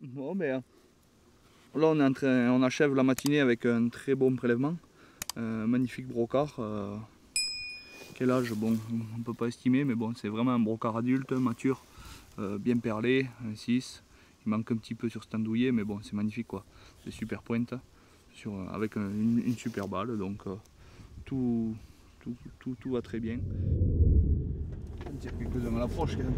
Bon, ben, là on achève la matinée avec un très bon prélèvement. Magnifique brocard. Quel âge, bon, on ne peut pas estimer, mais bon, c'est vraiment un brocard adulte, mature, bien perlé, un 6. Il manque un petit peu sur cet andouillé, mais bon, c'est magnifique quoi. C'est super pointe, avec une super balle, donc tout va très bien. On tire quelques-uns à l'approche quand même.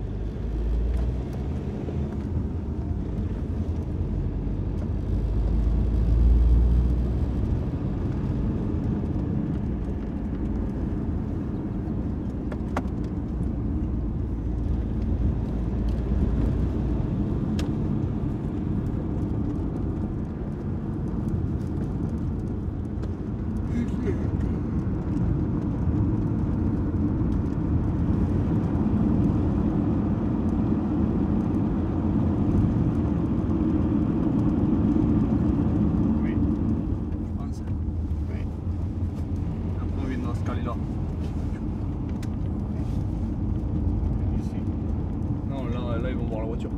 Là, ils vont voir la voiture.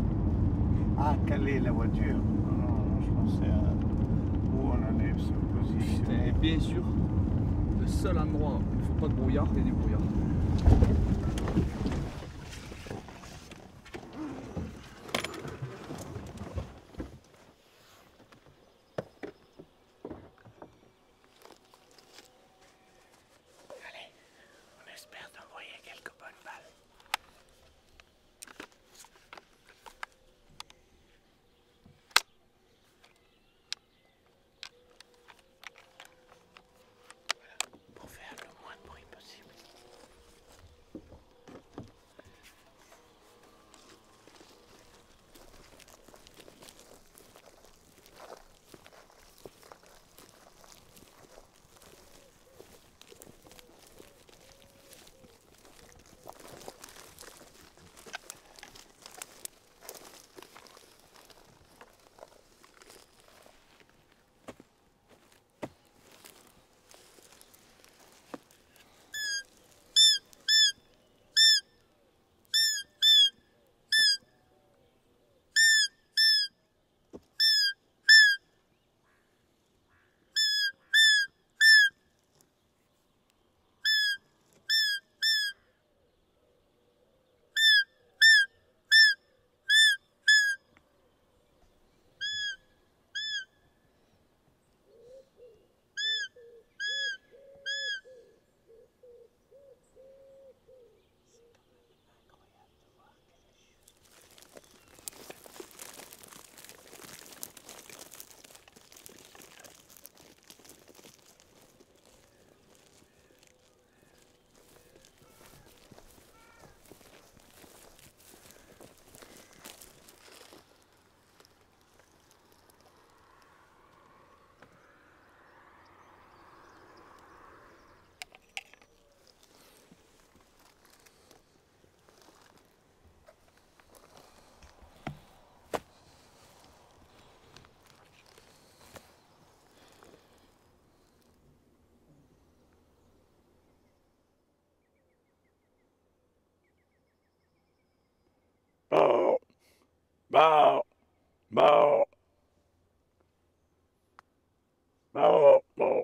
Ah, caler la voiture. Non, je pensais à où on en est, sur position. Et bien sûr, le seul endroit où il ne faut pas de brouillard, il y a du brouillard. Allez, on espère t'envoyer quelques bonnes balles. Pour faire le moins de bruit possible. Bon, bon, bon, bon, bon,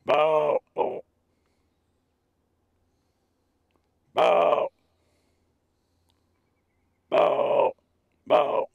bon, bon, bon, bon, bon.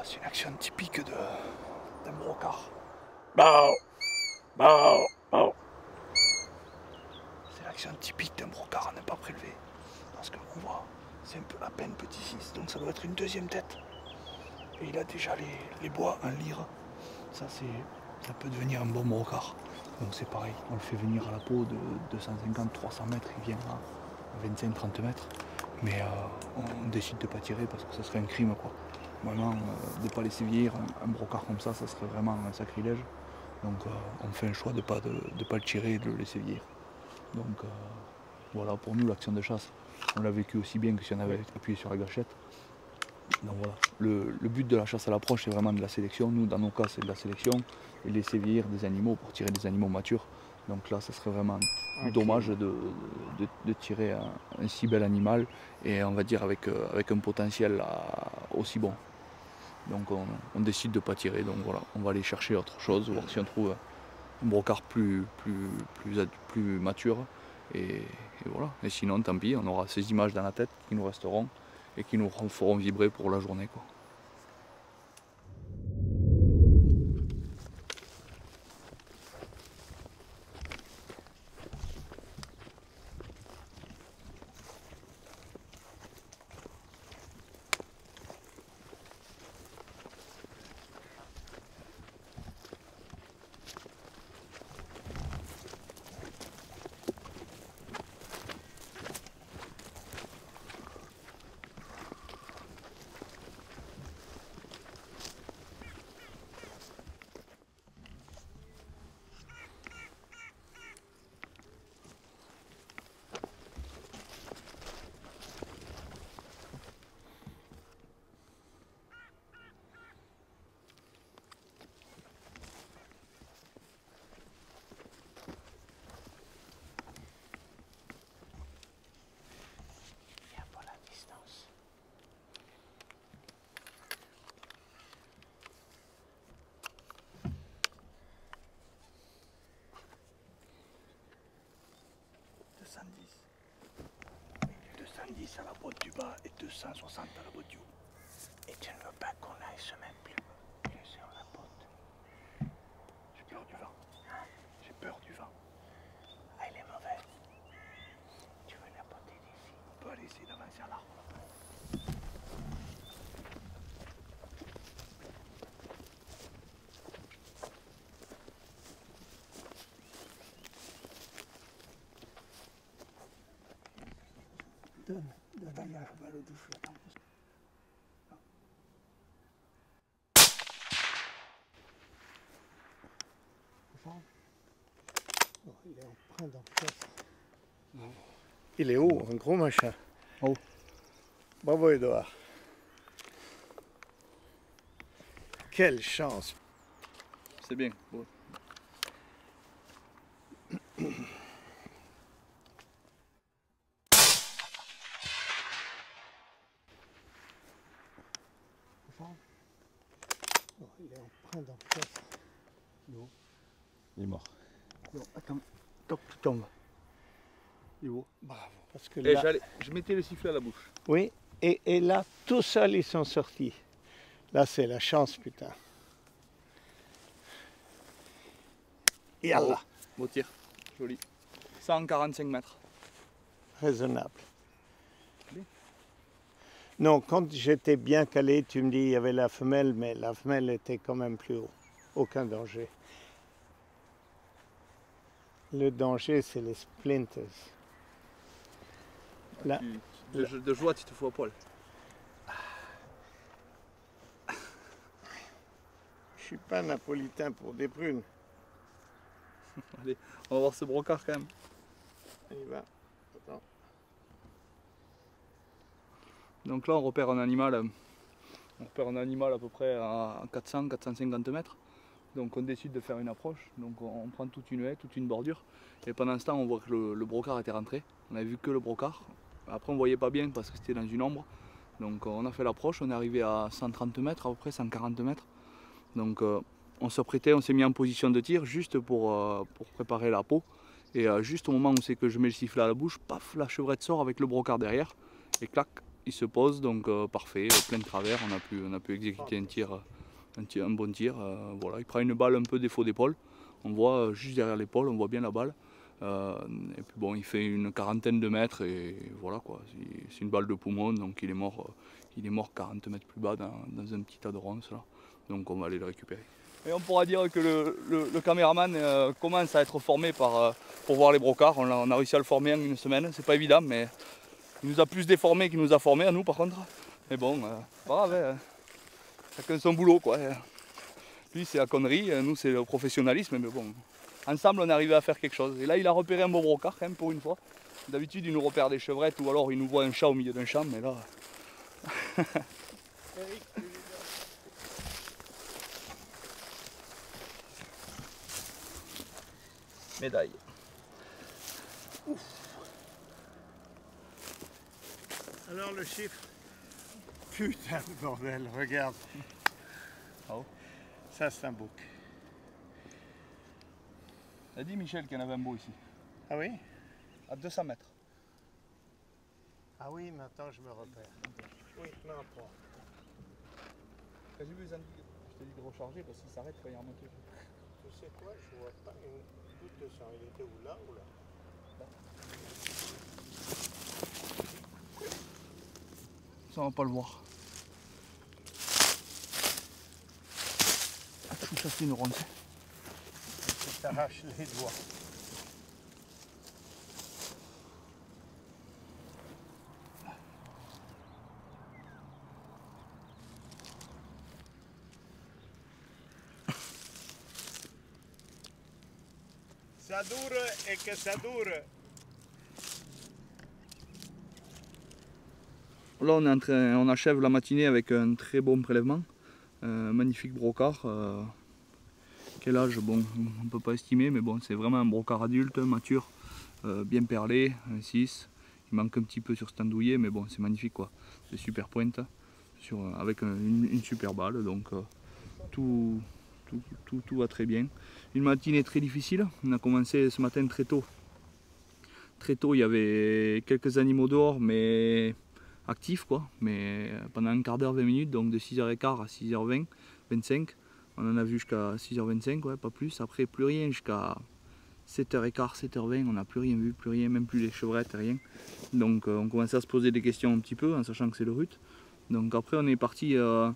C'est une action typique d'un brocard. C'est l'action typique d'un brocard à ne pas prélever. Parce qu'on voit, c'est un peu à peine petit 6, donc ça doit être une deuxième tête. Et il a déjà les bois en lyre. Ça peut devenir un bon brocard. Donc c'est pareil, on le fait venir à la peau de 250-300 mètres, il vient à 25-30 mètres. Mais on décide de ne pas tirer parce que ce serait un crime quoi. Vraiment, de ne pas laisser vieillir un brocard comme ça serait vraiment un sacrilège. Donc on fait un choix de ne pas le tirer et de le laisser vieillir. Donc voilà, pour nous l'action de chasse, on l'a vécu aussi bien que si on avait appuyé sur la gâchette. Donc voilà, le but de la chasse à l'approche c'est vraiment de la sélection. Nous dans nos cas c'est de la sélection et laisser vieillir des animaux pour tirer des animaux matures. Donc là ça serait vraiment dommage de tirer un si bel animal et on va dire avec un potentiel aussi bon. Donc on décide de ne pas tirer, donc voilà, on va aller chercher autre chose, voir si on trouve un brocard plus mature. Et voilà, et sinon tant pis, on aura ces images dans la tête qui nous resteront et qui nous feront vibrer pour la journée quoi. « 210 à la botte du bas et 260 à la botte du haut. » Et tu ne veux pas qu'on aille se mettre plus sur la botte? J'ai peur du vent. J'ai peur du vent. Ah, il est mauvais. Tu veux la botter d'ici? On peut aller essayer d'avancer à l'arbre. Attends, là, je vais le doucher, attends. Oh, il est en train d'en faire. Il est haut, un gros machin. Oh. Bravo Edouard. Quelle chance. C'est bien. Bon. Oh, il est en train d'en faire. Non. Il est mort. Non, attends. Top, tu tombes. Il est beau. Bravo. Parce que Et là, je mettais le sifflet à la bouche. oui, et là, tout seuls, ils sont sortis. Là, c'est la chance, putain. Et Allah, Beau tir. Joli. 145 mètres. raisonnable. Bien. Non, quand j'étais bien calé, tu me dis il y avait la femelle, mais la femelle était quand même plus haut. Aucun danger. Le danger, c'est les splinters. Là, De joie, tu te fous à poil. je suis pas napolitain pour des prunes. Allez, on va voir ce brocard quand même. On y va. Attends. Donc là, on repère un animal à peu près à 400-450 mètres. Donc on décide de faire une approche. Donc on prend toute une haie, toute une bordure. Et pendant ce temps, on voit que le brocard était rentré. On a vu que le brocard. Après, on voyait pas bien parce que c'était dans une ombre. Donc on a fait l'approche. On est arrivé à 130 mètres, à peu près 140 mètres. Donc on s'est mis en position de tir juste pour préparer la peau. Et juste au moment où c'est que je mets le sifflet à la bouche, paf, la chevrette sort avec le brocard derrière. Et clac, il se pose, donc parfait, plein de travers, on a pu exécuter un bon tir. Voilà, il prend une balle un peu défaut d'épaule, on voit juste derrière l'épaule, on voit bien la balle. Et puis bon, il fait une quarantaine de mètres et voilà quoi, c'est une balle de poumon, donc il est mort 40 mètres plus bas dans un petit tas de ronces là, donc on va aller le récupérer. Et on pourra dire que le caméraman commence à être formé pour voir les brocards. On a réussi à le former en une semaine, c'est pas évident, mais il nous a plus déformé qu'il nous a formé à nous par contre. Mais bon, pas grave, hein, chacun son boulot quoi. Lui c'est la connerie, nous c'est le professionnalisme, mais bon, ensemble on est arrivé à faire quelque chose. Et là il a repéré un beau brocard quand même pour une fois. D'habitude il nous repère des chevrettes ou alors il nous voit un chat au milieu d'un champ, mais là... Médaille. Ouf. Alors le chiffre. Putain de bordel, regarde. Oh. Ça c'est un bouc. T'as dit Michel qu'il y en avait un beau ici. Ah oui? À 200 mètres. Ah oui, maintenant je me repère. Oui, non, pas. J'ai vu les indices, je t'ai dit de recharger parce qu'il s'arrête quand il remonte. Tu sais quoi, je vois pas une goutte de sang. Il était où, là ou là? Ça on va pas le voir. Ça c'est une ronde. Tu t'arraches les doigts. Ça dure et que ça dure. Là on achève la matinée avec un très bon prélèvement. Magnifique brocard. Quel âge, bon, on ne peut pas estimer, mais bon, c'est vraiment un brocard adulte, mature, bien perlé, un 6. Il manque un petit peu sur cet andouillé, mais bon, c'est magnifique quoi. C'est super pointe, avec une super balle, donc tout va très bien. Une matinée très difficile, on a commencé ce matin très tôt. Très tôt, il y avait quelques animaux dehors, mais actifs quoi, mais pendant un quart d'heure, 20 minutes, donc de 6h15 à 6h20, 25. On en a vu jusqu'à 6h25, ouais, pas plus. Après, plus rien jusqu'à 7h15, 7h20. On n'a plus rien vu, plus rien, même plus les chevrettes, rien. Donc on commençait à se poser des questions un petit peu, en sachant que c'est le rut. Donc après, on est parti un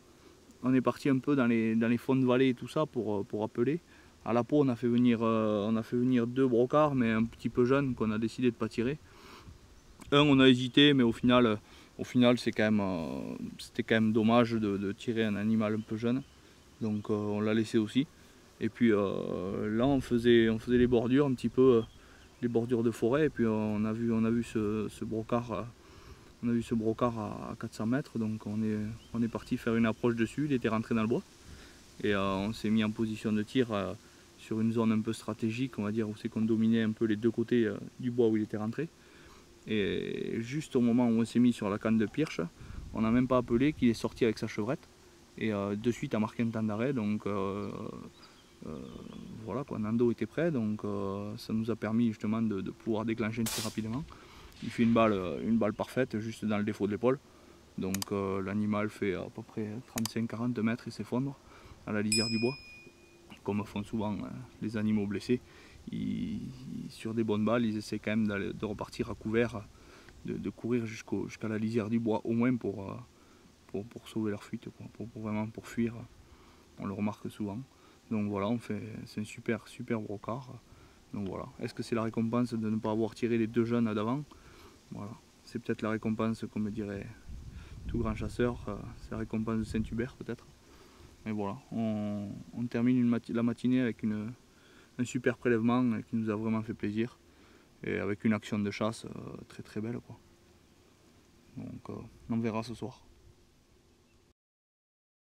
peu dans les fonds de vallée et tout ça pour appeler. À la peau, on a fait venir 2 brocards, mais un petit peu jeunes, qu'on a décidé de ne pas tirer. Un, on a hésité, mais au final c'était quand même dommage de tirer un animal un peu jeune. Donc on l'a laissé aussi. Et puis là on faisait les bordures un petit peu, les bordures de forêt. Et puis on a vu ce brocard, à 400 mètres. Donc on est parti faire une approche dessus. Il était rentré dans le bois. Et on s'est mis en position de tir sur une zone un peu stratégique, on va dire, où c'est qu'on dominait un peu les deux côtés du bois où il était rentré. Et juste au moment où on s'est mis sur la canne de Pirche, on n'a même pas appelé qu'il est sorti avec sa chevrette. Et de suite a marqué un temps d'arrêt, donc voilà quoi, Nando était prêt, donc ça nous a permis justement de pouvoir déclencher un tir rapidement. Il fait une balle parfaite juste dans le défaut de l'épaule, donc l'animal fait à peu près 35-40 mètres et s'effondre à la lisière du bois, comme font souvent les animaux blessés. Sur des bonnes balles, ils essaient quand même de repartir à couvert, de courir jusqu'à la lisière du bois au moins pour sauver leur fuite, vraiment pour fuir. On le remarque souvent. Donc voilà, c'est un super brocard. Donc voilà. Est-ce que c'est la récompense de ne pas avoir tiré les 2 jeunes d'avant? Voilà. C'est peut-être la récompense, comme dirait tout grand chasseur, c'est la récompense de Saint-Hubert peut-être. Mais voilà, on termine la matinée avec un super prélèvement qui nous a vraiment fait plaisir. Et avec une action de chasse très belle quoi. Donc on verra ce soir.